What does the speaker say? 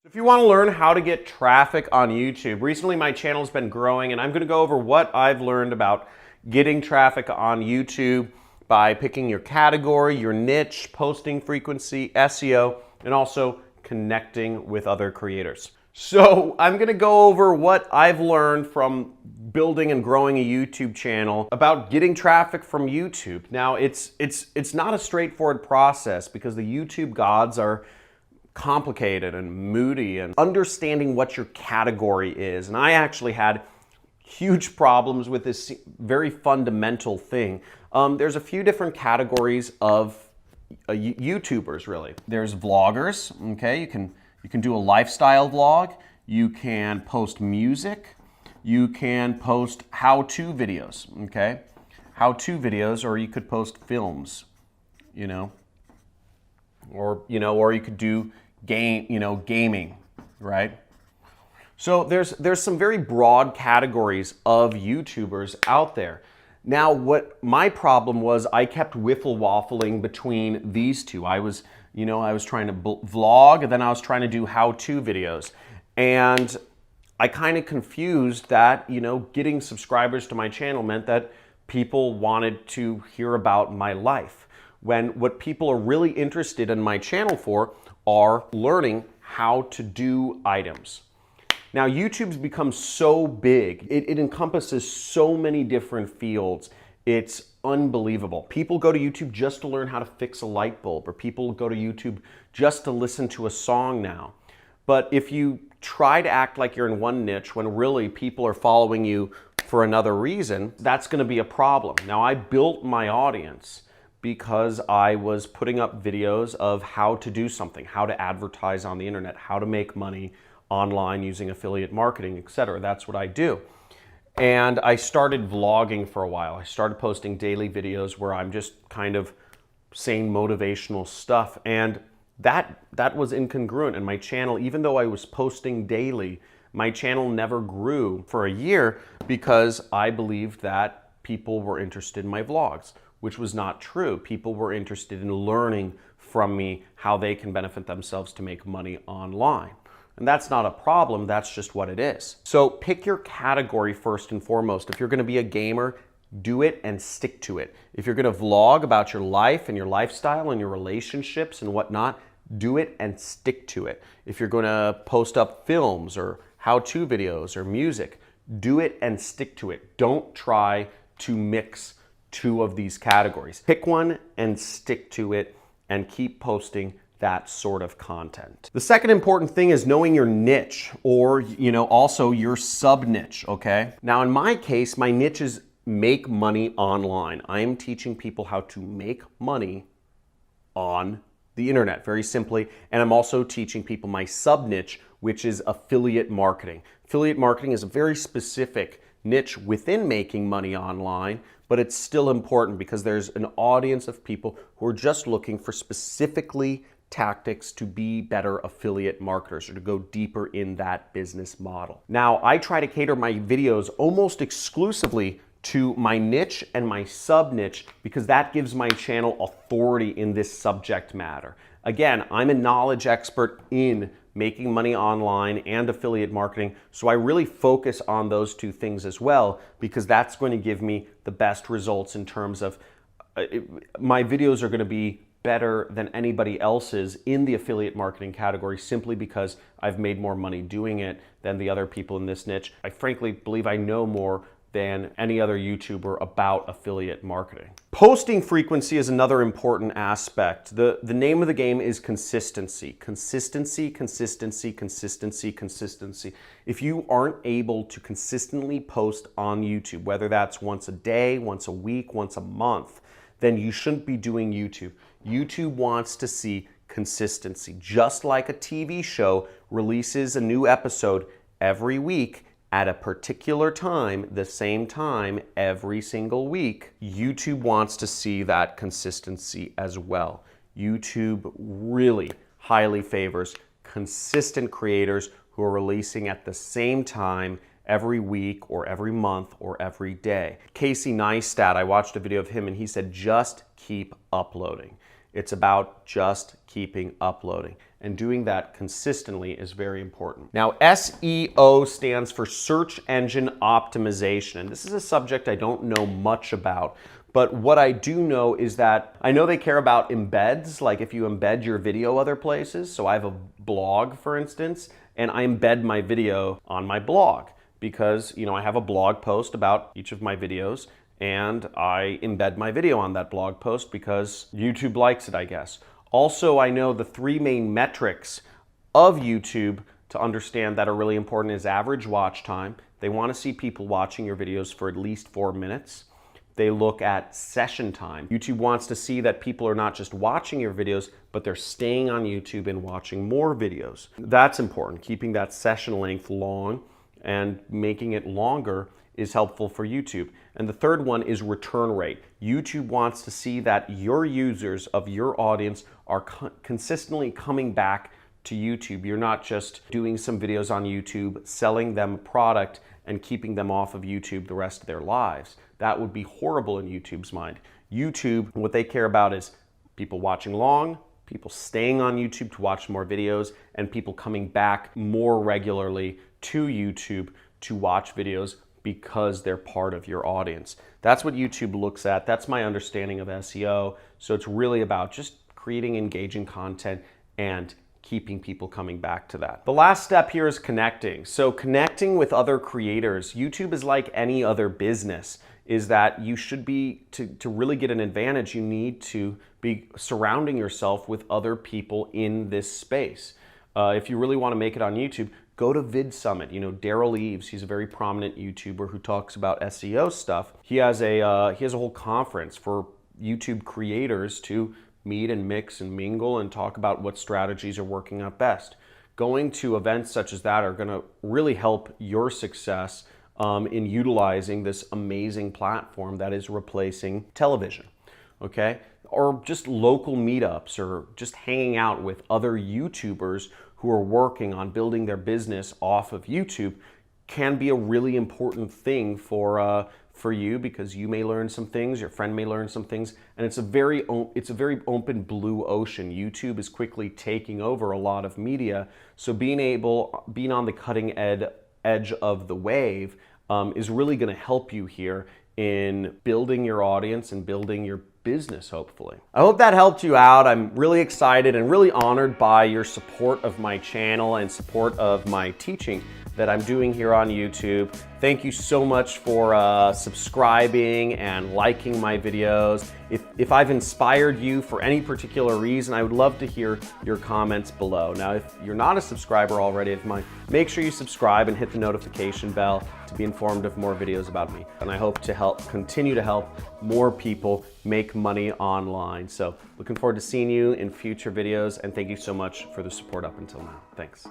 If you want to learn how to get traffic on YouTube, recently my channel's been growing and I'm going to go over what I've learned about getting traffic on YouTube by picking your category, your niche, posting frequency, SEO, and also connecting with other creators. So I'm going to go over what I've learned from building and growing a YouTube channel about getting traffic from YouTube. Now it's not a straightforward process because the YouTube gods are complicated and moody, and understanding what your category is. And I actually had huge problems with this very fundamental thing. There's a few different categories of YouTubers, really. There's vloggers, okay? You can do a lifestyle vlog, you can post music, you can post how-to videos, okay? How-to videos, or you could post films, or you could do gaming, right? So there's some very broad categories of YouTubers out there. Now, what my problem was, I kept waffling between these two. I was trying to vlog, and then I was trying to do how-to videos, and I kind of confused that, getting subscribers to my channel meant that people wanted to hear about my life, when what people are really interested in my channel for are learning how to do items. Now, YouTube's become so big, it encompasses so many different fields. It's unbelievable. People go to YouTube just to learn how to fix a light bulb, or people go to YouTube just to listen to a song now. But if you try to act like you're in one niche when really people are following you for another reason, that's going to be a problem. Now, I built my audience because I was putting up videos of how to do something, how to advertise on the internet, how to make money online using affiliate marketing, etc. That's what I do. And I started vlogging for a while. I started posting daily videos where I'm just kind of saying motivational stuff. And that was incongruent. And my channel, even though I was posting daily, my channel never grew for a year because I believed that people were interested in my vlogs, which was not true. People were interested in learning from me how they can benefit themselves to make money online. And that's not a problem, that's just what it is. So pick your category first and foremost. If you're gonna be a gamer, do it and stick to it. If you're gonna vlog about your life and your lifestyle and your relationships and whatnot, do it and stick to it. If you're gonna post up films or how-to videos or music, do it and stick to it. Don't try to mix two of these categories. Pick one and stick to it and keep posting that sort of content. The second important thing is knowing your niche, or also your sub niche, okay? Now in my case, my niche is make money online. I am teaching people how to make money on the internet, very simply, and I'm also teaching people my sub niche, which is affiliate marketing. Affiliate marketing is a very specific niche within making money online, but it's still important because there's an audience of people who are just looking for specifically tactics to be better affiliate marketers or to go deeper in that business model. Now, I try to cater my videos almost exclusively to my niche and my sub niche because that gives my channel authority in this subject matter. Again, I'm a knowledge expert in making money online and affiliate marketing, so I really focus on those two things as well because that's going to give me the best results in terms of my videos are going to be better than anybody else's in the affiliate marketing category simply because I've made more money doing it than the other people in this niche. I frankly believe I know more than any other YouTuber about affiliate marketing. Posting frequency is another important aspect. The name of the game is consistency. Consistency, consistency, consistency, consistency. If you aren't able to consistently post on YouTube, whether that's once a day, once a week, once a month, then you shouldn't be doing YouTube. YouTube wants to see consistency. Just like a TV show releases a new episode every week, at a particular time, the same time, every single week, YouTube wants to see that consistency as well. YouTube really highly favors consistent creators who are releasing at the same time every week or every month or every day. Casey Neistat, I watched a video of him and he said, just keep uploading. It's about just keeping uploading. and doing that consistently is very important. Now, SEO stands for search engine optimization, and this is a subject I don't know much about. But what I do know is that I know they care about embeds, like if you embed your video other places. So I have a blog, for instance, and I embed my video on my blog because, you know, I have a blog post about each of my videos and I embed my video on that blog post because YouTube likes it, I guess. Also, I know the 3 main metrics of YouTube to understand that are really important is average watch time. They want to see people watching your videos for at least 4 minutes. They look at session time. YouTube wants to see that people are not just watching your videos, but they're staying on YouTube and watching more videos. That's important. Keeping that session length long and making it longer is helpful for YouTube. And the third one is return rate. YouTube wants to see that your users of your audience are consistently coming back to YouTube. You're not just doing some videos on YouTube, selling them a product and keeping them off of YouTube the rest of their lives. That would be horrible in YouTube's mind. YouTube, what they care about is people watching long, people staying on YouTube to watch more videos, and people coming back more regularly to YouTube to watch videos because they're part of your audience. That's what YouTube looks at. That's my understanding of SEO. So it's really about just creating engaging content and keeping people coming back to that. The last step here is connecting. So connecting with other creators. YouTube is like any other business, is that you should be, to really get an advantage, you need to be surrounding yourself with other people in this space. If you really want to make it on YouTube, go to Vid Summit. You know, Daryl Eves, he's a very prominent YouTuber who talks about SEO stuff. He has a whole conference for YouTube creators to meet and mix and mingle and talk about what strategies are working out best. Going to events such as that are going to really help your success in utilizing this amazing platform that is replacing television, okay? Or just local meetups or just hanging out with other YouTubers who are working on building their business off of YouTube can be a really important thing for you, because you may learn some things, your friend may learn some things, and it's a very open blue ocean. YouTube is quickly taking over a lot of media, so being on the cutting edge of the wave is really going to help you here in building your audience and building your business, hopefully. I hope that helped you out. I'm really excited and really honored by your support of my channel and support of my teaching that I'm doing here on YouTube. Thank you so much for subscribing and liking my videos. If I've inspired you for any particular reason, I would love to hear your comments below. Now, if you're not a subscriber already of mine, make sure you subscribe and hit the notification bell to be informed of more videos about me. And I hope to continue to help more people make money online. So looking forward to seeing you in future videos, and thank you so much for the support up until now. Thanks.